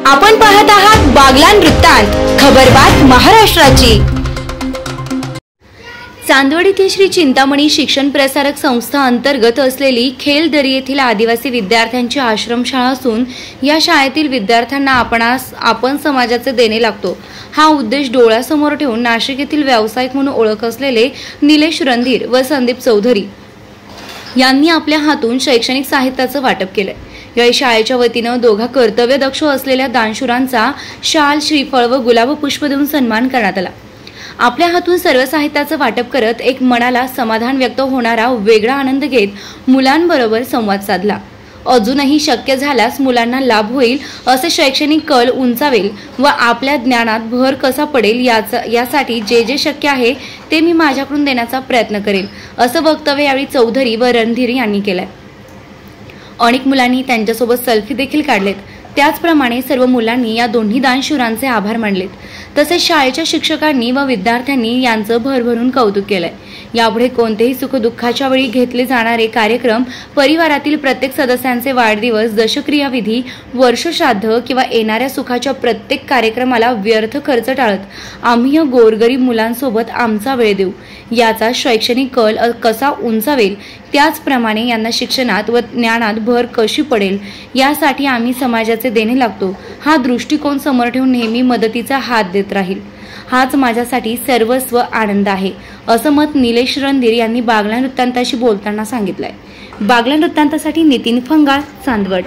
आपण पाहत आहात बागला वृत्तांत, खबरबात महाराष्ट्राची। चांदवड येथील श्री चिंतामणी शिक्षण प्रसारक संस्था अंतर्गत असलेली खेलदरी येथील आदिवासी विद्यार्थ्यांची आश्रमशाळा असून या शाळेतील विद्यार्थ्यांना आपण समाजाचे देणे लागतो हा उद्देश डोळ्यासमोर ठेवून नाशिक येथील व्यावसायिक म्हणून ओळख असलेले निलेश रणधीर व संदीप चौधरी यांनी आपल्या हातून शैक्षणिक साहित्याचं वाटप केले। या शाळेच्या वतीने दोघा कर्तव्यदक्ष असलेल्या दानशूरांचा शाल, श्रीफळ व गुलाब पुष्प देऊन सन्मान करण्यात आला। आपल्या हातून सर्व साहित्याचं वाटप करत एक मनाला समाधान व्यक्त होणारा वेगळा आनंद घेत मुलांबरोबर संवाद साधला। अजूनही शक्य झाल्यास मुलांना लाभ होईल असे शैक्षणिक कल उंचावेल व आपल्या ज्ञानात भर कसा पडेल यासाठी जे शक्य आहे ते मी माझ्याकडून देण्याचा प्रयत्न करेल असं वक्तव्य यावेळी चौधरी व रणधीर यांनी केले। अनेक मुलांनी त्यांच्यासोबत सेल्फी देखील काढलेत। त्याचप्रमाणे सर्व मुलांनी या दोन्ही दानशूरांचे आभार मानलेत। तसेच शाळेच्या शिक्षकांनी व विद्यार्थ्यांनी यांचं भरभरून कौतुक केलंय। यापुढे कोणतेही सुखदुःखाच्या वेळी घेतले जाणारे कार्यक्रम, परिवारातील प्रत्येक सदस्यांचे वाढदिवस, दशक्रिया विधी, वर्षश्राद्ध किंवा येणाऱ्या सुखाच्या प्रत्येक कार्यक्रमाला व्यर्थ खर्च टाळत आम्ही या गोरगरीब मुलांसोबत आमचा वेळ देऊ। याचा शैक्षणिक कल कसा उंचावेल, त्याचप्रमाणे यांना शिक्षणात व ज्ञानात भर कशी पडेल यासाठी आम्ही समाजाचे देणे लागतो हा दृष्टिकोन समोर ठेवून नेहमी मदतीचा हात देत राहील। हाच माझ्यासाठी सर्वस्व आनंद आहे असं मत निलेश रणधीर यांनी बागला वृत्तांताशी बोलताना सांगितलंय। बागला वृत्तांतासाठी नितीन फंगाळ, चांदवड।